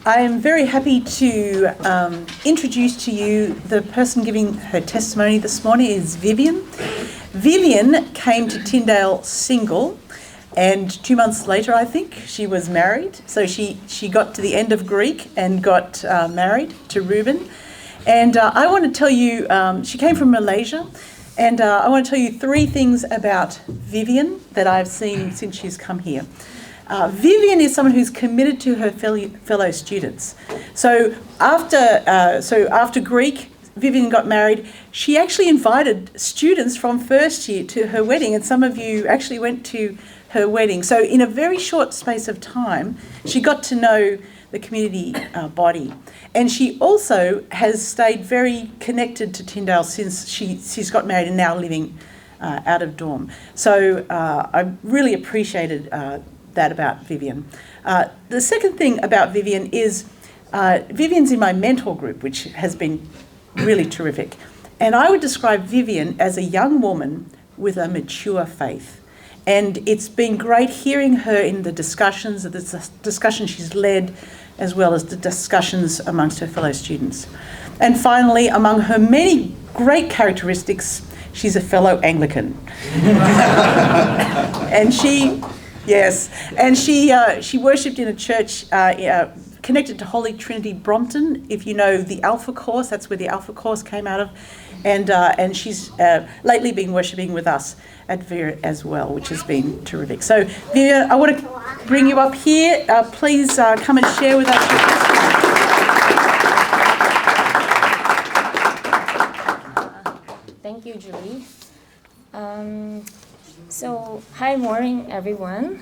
I am very happy to introduce to you the person giving her testimony this morning is Vivien. Vivien came to Tyndale single, and 2 months later, I think, she was married. So she got to the end of Greek and got married to Reuben. And I want to tell you, she came from Malaysia, and I want to tell you 3 things about Vivien that I've seen since she's come here. Vivien is someone who's committed to her fellow students. So after Greek, Vivien got married. She actually invited students from first year to her wedding, and some of you actually went to her wedding. So in a very short space of time, she got to know the community body. And she also has stayed very connected to Tyndale since she's got married and now living out of dorm. So I really appreciated that about Vivien. The second thing about Vivien is Vivien's in my mentor group, which has been really terrific. And I would describe Vivien as a young woman with a mature faith. And it's been great hearing her in the discussions she's led, as well as the discussions amongst her fellow students. And finally, among her many great characteristics, she's a fellow Anglican. And she worshipped in a church connected to Holy Trinity Brompton. If you know the Alpha Course, that's where the Alpha Course came out of. And she's lately been worshipping with us at Vera as well, which has been terrific. So Vivien, I want to bring you up here. Please come and share with us your testimony. Thank you, Julie. So, hi, morning, everyone.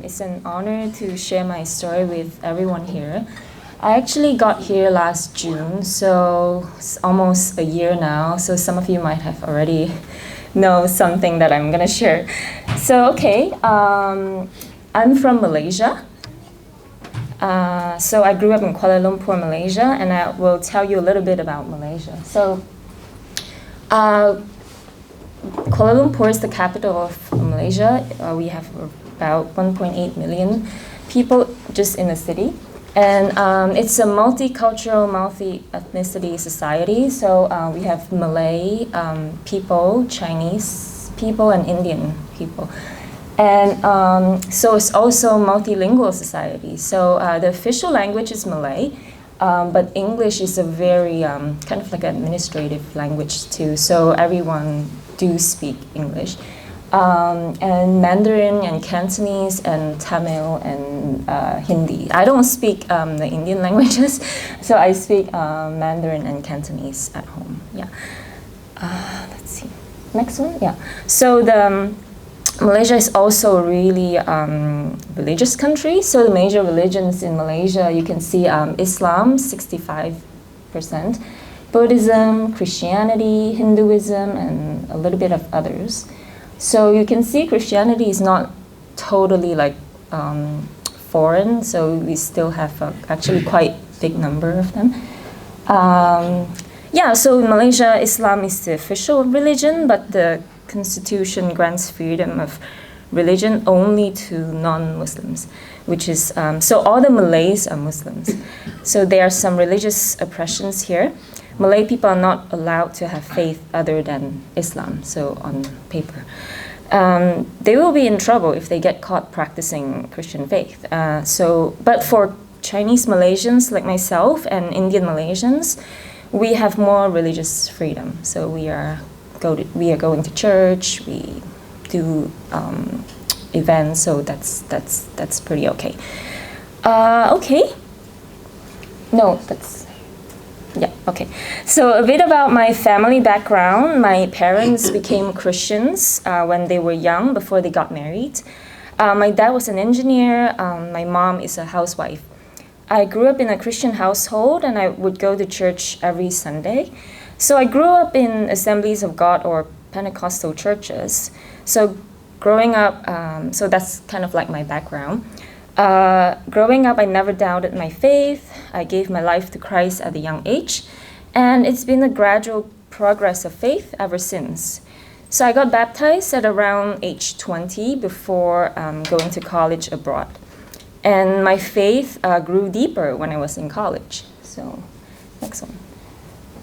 It's an honor to share my story with everyone here. I actually got here last June, so it's almost a year now. So some of you might have already know something that I'm gonna share. So, okay, I'm from Malaysia. So I grew up in Kuala Lumpur, Malaysia, and I will tell you a little bit about Malaysia. So, Kuala Lumpur is the capital of Malaysia. We have about 1.8 million people just in the city. And it's a multicultural, multi-ethnicity society. So we have Malay people, Chinese people, and Indian people. And so it's also multilingual society. So the official language is Malay, but English is a very kind of like administrative language too. So everyone do speak English. And Mandarin and Cantonese and Tamil and Hindi. I don't speak the Indian languages, so I speak Mandarin and Cantonese at home. Yeah. Let's see. Next one. Yeah. So Malaysia is also a really religious country. So the major religions in Malaysia, you can see Islam, 65%, Buddhism, Christianity, Hinduism, and a little bit of others. So you can see Christianity is not totally like foreign, so we still have actually quite big number of them. So in Malaysia, Islam is the official religion, but the constitution grants freedom of religion only to non-Muslims, which is, so all the Malays are Muslims. So there are some religious oppressions here. Malay people are not allowed to have faith other than Islam, so on paper. They will be in trouble if they get caught practicing Christian faith. But for Chinese Malaysians like myself and Indian Malaysians, we have more religious freedom. So we are going to church, we do events, so that's pretty okay. Okay. So a bit about my family background. My parents became Christians when they were young, before they got married. My dad was an engineer. My mom is a housewife. I grew up in a Christian household, and I would go to church every Sunday. So I grew up in Assemblies of God or Pentecostal churches. So growing up, so that's kind of like my background. Growing up, I never doubted my faith. I gave my life to Christ at a young age, and it's been a gradual progress of faith ever since. So I got baptized at around age 20 before going to college abroad. And my faith grew deeper when I was in college. So, next one.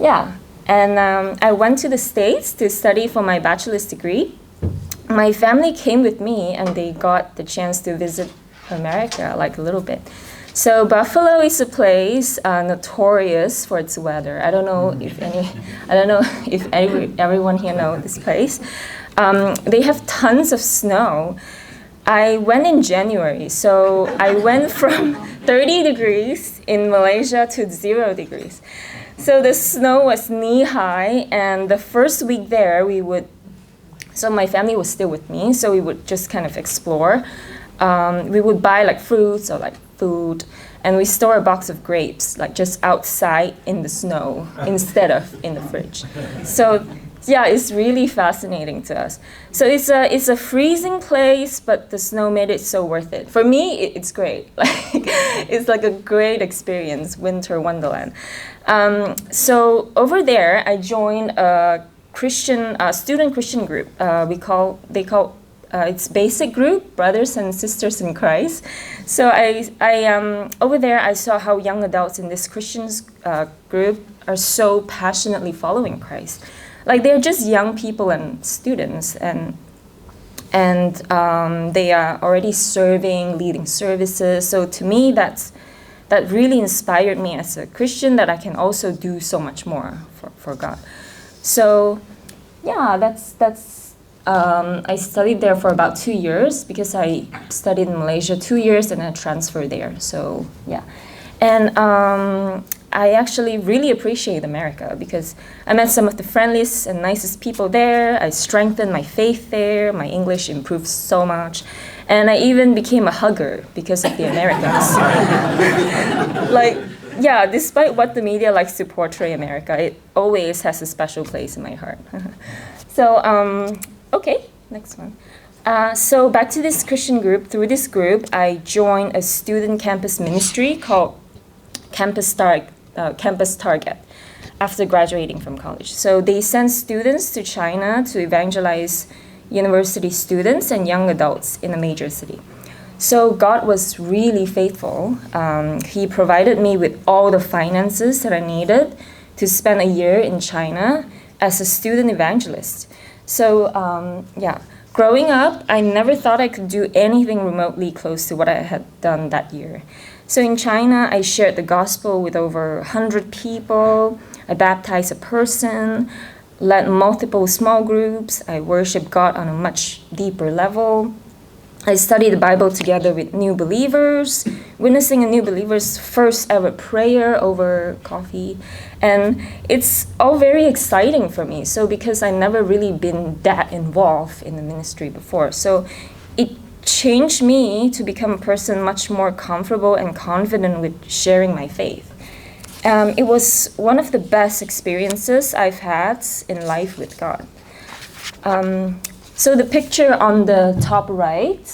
Yeah, and I went to the States to study for my bachelor's degree. My family came with me, and they got the chance to visit America, like a little bit. So Buffalo is a place notorious for its weather. I don't know if everyone here knows this place. They have tons of snow. I went in January, so I went from 30 degrees in Malaysia to 0 degrees. So the snow was knee-high, and the first week there, so my family was still with me, so we would just kind of explore. We would buy like fruits or like food, and we store a box of grapes like just outside in the snow instead of in the fridge. So yeah, it's really fascinating to us. So it's a freezing place, but the snow made it so worth it. For me, it's great. Like it's like a great experience, winter wonderland. So over there, I joined a student Christian group. It's basic group, brothers and sisters in Christ. So I over there I saw how young adults in this Christian group are so passionately following Christ. Like they're just young people and students, and they are already serving, leading services. So to me, that really inspired me as a Christian, that I can also do so much more for God. So yeah, I studied there for about 2 years, because I studied in Malaysia 2 years and I transferred there. So yeah, and I actually really appreciate America, because I met some of the friendliest and nicest people there. I strengthened my faith there. My English improved so much, and I even became a hugger because of the Americans. Like, yeah, despite what the media likes to portray America, it always has a special place in my heart. So. Okay, next one. So back to this Christian group. Through this group, I joined a student campus ministry called Campus Target after graduating from college. So they send students to China to evangelize university students and young adults in a major city. So God was really faithful. He provided me with all the finances that I needed to spend a year in China as a student evangelist. So, growing up, I never thought I could do anything remotely close to what I had done that year. So in China, I shared the gospel with over 100 people. I baptized a person, led multiple small groups. I worshiped God on a much deeper level. I studied the Bible together with new believers, witnessing a new believer's first ever prayer over coffee. And it's all very exciting for me. So because I've never really been that involved in the ministry before. So it changed me to become a person much more comfortable and confident with sharing my faith. It was one of the best experiences I've had in life with God. So the picture on the top right,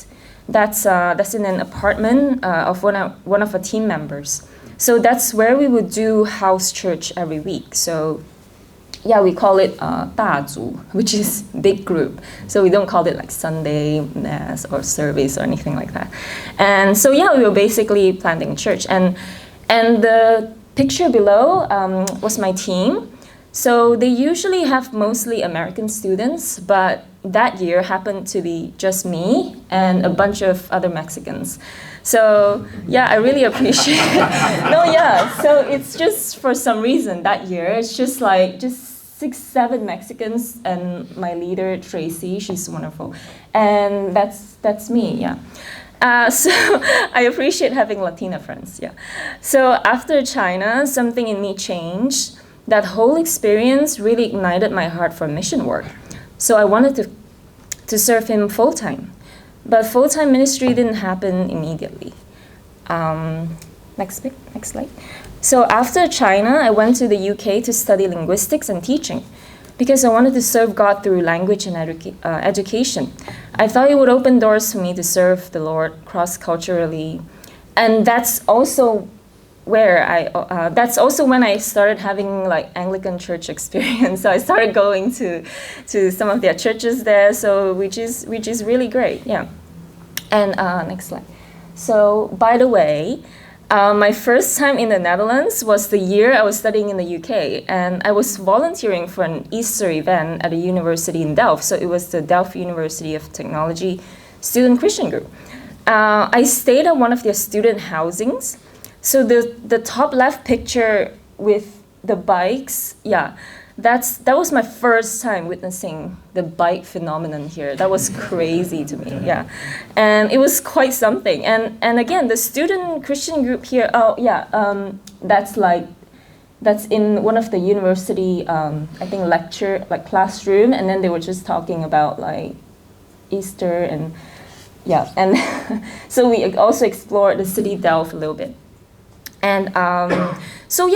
that's in an apartment of one of our team members. So that's where we would do house church every week. So yeah, we call it 大组, which is big group. So we don't call it like Sunday mass or service or anything like that. And so yeah, we were basically planting a church. And the picture below was my team. So they usually have mostly American students, but that year happened to be just me and a bunch of other Mexicans. So yeah, I really appreciate it. No, yeah, so it's just for some reason that year, it's just 6-7 Mexicans and my leader, Tracy, she's wonderful. And that's me, yeah. So I appreciate having Latina friends, yeah. So after China, something in me changed. That whole experience really ignited my heart for mission work. So I wanted to serve him full-time. But full-time ministry didn't happen immediately. Next slide. So after China, I went to the UK to study linguistics and teaching because I wanted to serve God through language and education. I thought it would open doors for me to serve the Lord cross-culturally. And that's also that's also when I started having like Anglican church experience. So I started going to some of their churches there, so which is really great, yeah. And next slide. So, by the way, my first time in the Netherlands was the year I was studying in the UK, and I was volunteering for an Easter event at a university in Delft. So it was the Delft University of Technology Student Christian Group. I stayed at one of their student housings. So the top left picture with the bikes, yeah, that was my first time witnessing the bike phenomenon here. That was crazy to me, yeah. And it was quite something. And again, the student Christian group here, that's in one of the university, I think lecture, like classroom, and then they were just talking about like Easter and, yeah. And so we also explored the city Delft a little bit. And so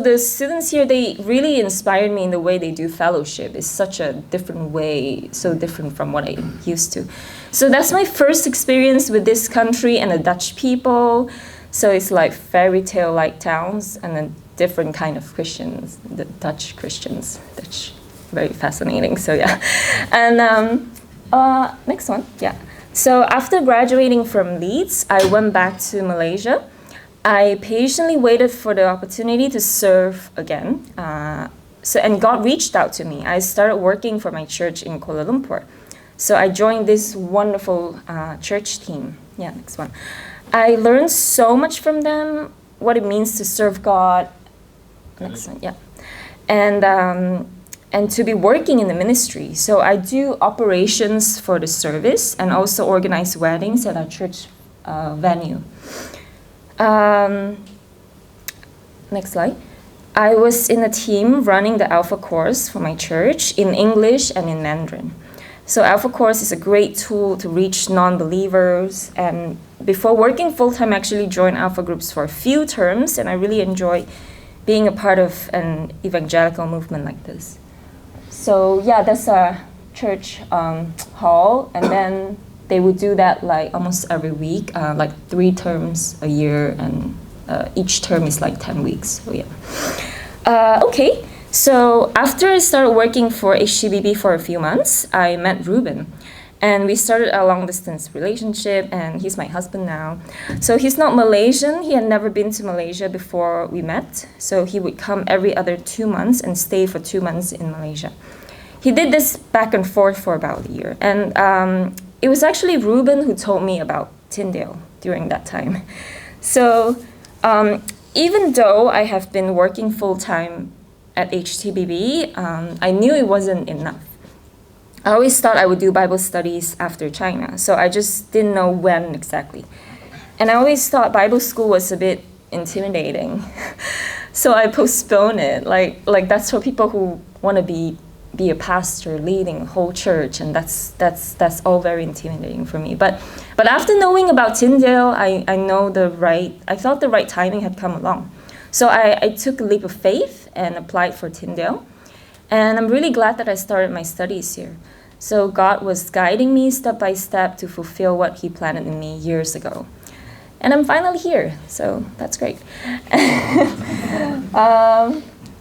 the students here, they really inspired me in the way they do fellowship. It's such a different way, so different from what I used to. So that's my first experience with this country and the Dutch people. So it's like fairy tale-like towns and a different kind of Christians, the Dutch Christians. Dutch, very fascinating, so yeah. And next one, yeah. So after graduating from Leeds, I went back to Malaysia. I patiently waited for the opportunity to serve again. And God reached out to me. I started working for my church in Kuala Lumpur. So I joined this wonderful church team. Yeah, next one. I learned so much from them, what it means to serve God. Next one, yeah. And to be working in the ministry. So I do operations for the service and also organize weddings at our church venue. Next slide. I was in a team running the Alpha course for my church in English and in Mandarin. So Alpha course is a great tool to reach non-believers. And before working full-time, I actually joined Alpha groups for a few terms, and I really enjoy being a part of an evangelical movement like this. So yeah, that's our church hall, and then they would do that like almost every week, like 3 terms a year, and each term is like 10 weeks. So yeah. Okay, so after I started working for HTBB for a few months, I met Ruben. And we started a long-distance relationship, and he's my husband now. So he's not Malaysian. He had never been to Malaysia before we met. So he would come every other 2 months and stay for 2 months in Malaysia. He did this back and forth for about a year. And it was actually Ruben who told me about Tyndale during that time. So even though I have been working full-time at HTBB, I knew it wasn't enough. I always thought I would do Bible studies after China, so I just didn't know when exactly. And I always thought Bible school was a bit intimidating, so I postponed it. Like that's for people who want to be a pastor, leading a whole church, and that's all very intimidating for me. But after knowing about Tyndale, I thought the right timing had come along. So I took a leap of faith and applied for Tyndale. And I'm really glad that I started my studies here. So God was guiding me step by step to fulfill what He planted in me years ago. And I'm finally here, so that's great.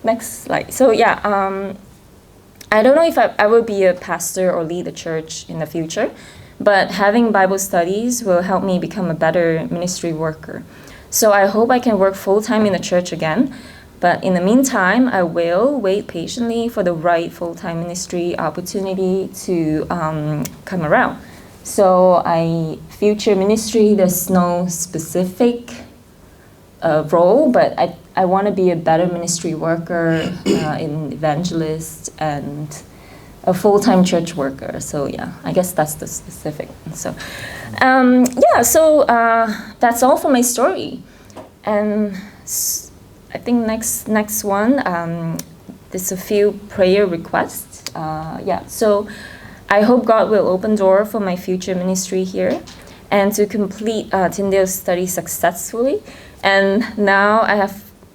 Next slide. So yeah, I don't know if I will be a pastor or lead a church in the future, but having Bible studies will help me become a better ministry worker. So I hope I can work full-time in the church again. But in the meantime, I will wait patiently for the right full-time ministry opportunity to come around. So future ministry, there's no specific role, but I want to be a better ministry worker, an evangelist, and a full-time church worker. So yeah, I guess that's the specific. So that's all for my story. And I think next one, there's a few prayer requests. So I hope God will open door for my future ministry here and to complete Tyndale study successfully. And now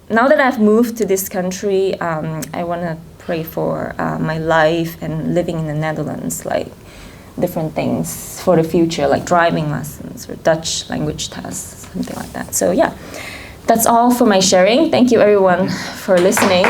that I've moved to this country, I want to pray for my life and living in the Netherlands, like different things for the future, like driving lessons or Dutch language tests, something like that. So yeah. That's all for my sharing. Thank you, everyone, for listening.